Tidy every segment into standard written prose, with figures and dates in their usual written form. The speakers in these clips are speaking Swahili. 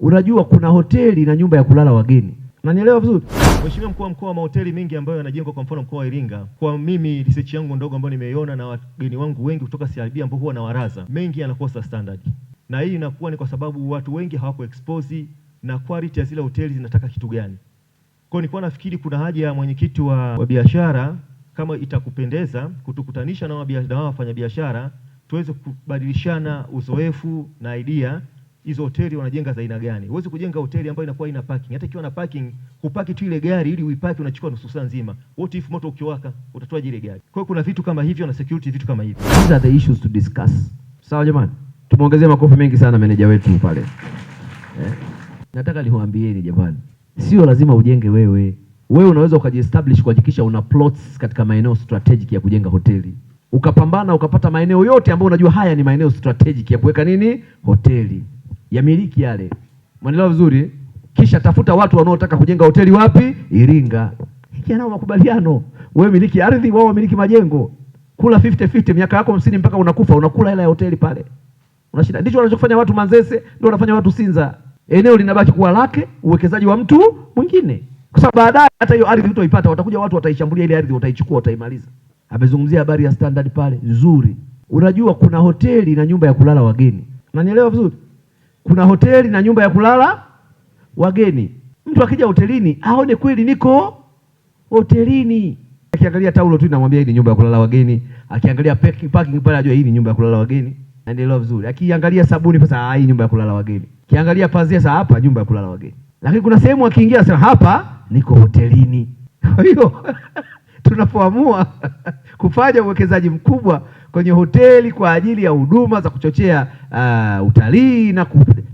Unajua kuna hoteli na nyumba ya kulala wageni. Unanielewa vizuri? Mheshimiwa Mkuu wa Mkoa, mahoteli mengi ambayo yanajengwa kwa mfano mkoa wa Iringa, kwa mimi research yangu ndogo ambayo nimeiona na wageni wangu wengi kutoka CRB ambao huwa na waraza, mengi yanakosa standard. Na hii inakuwa ni kwa sababu watu wengi hawako expose na quality ya zile hoteli zinataka kitu gani. Kwa hiyo nilikuwa nafikiri kuna haja ya mwenyekiti wa biashara, kama itakupendeza, kutukutanisha na wafanyabiashara tuweze kubadilishana uzoefu na idea. Hizo hoteli wanajenga za aina gani? Huwezi kujenga hoteli ambayo inakuwa ina parking. Hata ikiwa na parking, kupaki tu ile gari ili uipaki unachukua nusu saa nzima. What if moto ukiwaka, utatoa ile gari? Kwa hiyo kuna vitu kama hivyo na security, vitu kama hivyo. These are the issues to discuss. Sawa jamani? Tumeongezea makofi mengi sana meneja wetu pale. Nataka niwaambieni jamani, sio lazima ujenge wewe. Wewe unaweza ukajiestablish kuhakikisha una plots katika maeneo strategic ya kujenga hoteli. Ukapambana ukapata maeneo yote ambayo unajua haya ni maeneo strategic ya kuweka nini? Hoteli. Yamiliki yale. Mnaelewa vizuri? Kisha tafuta watu wanaotaka kujenga hoteli wapi? Iringa. Hiki nao makubaliano. Wewe miliki ardhi, wao miliki majengo. Kula 50-50 miaka yako 50 mpaka unakufa, unakula hela ya hoteli pale. Unashinda. Ndicho wanachofanya watu Manzese, ndio wanafanya watu Sinza. Eneo linabaki kuwa lake, uwekezaji wa mtu mwingine. Kwa sababu baadaye hata hiyo ardhi utaipata, watakuja watu wataishambulia ile ardhi, wataichukua, wataimaliza. Amezungumzia habari ya standard pale, nzuri. Unajua kuna hoteli na nyumba ya kulala wageni. Unanielewa vizuri? Kuna hoteli na nyumba ya kulala wageni. Mtu akija hotelini aone kweli niko hotelini. Akiangalia taulo tu inamwambia hii ni nyumba ya kulala wageni. Akiangalia parking pale ajua hii ni nyumba ya kulala wageni. Naendelea vizuri. Akiangalia sabuni pesa hii nyumba ya kulala wageni. Akiangalia pazia sasa hapa nyumba ya kulala wageni. Lakini kuna sehemu akiingia sasa hapa niko hotelini. Kwa hiyo tunapoamua kufanya uwekezaji mkubwa kwenye hoteli kwa ajili ya huduma za kuchochea utalii na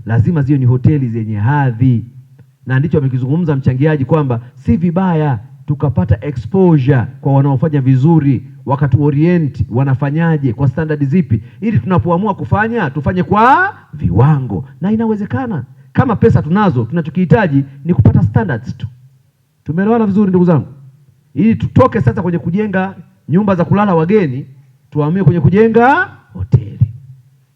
lazima ziwe ni hoteli zenye hadhi. Na ndicho amekizungumza mchangiaji kwamba si vibaya tukapata exposure kwa wanaofanya vizuri, wakati orient wanafanyaje, kwa standard zipi, ili tunapoamua kufanya tufanye kwa viwango. Na inawezekana. Kama pesa tunazo, tunachokihitaji ni kupata standards tu. Tumeelewana vizuri ndugu zangu? Ili tutoke sasa kwenye kujenga nyumba za kulala wageni, tuhamie kwenye kujenga hoteli.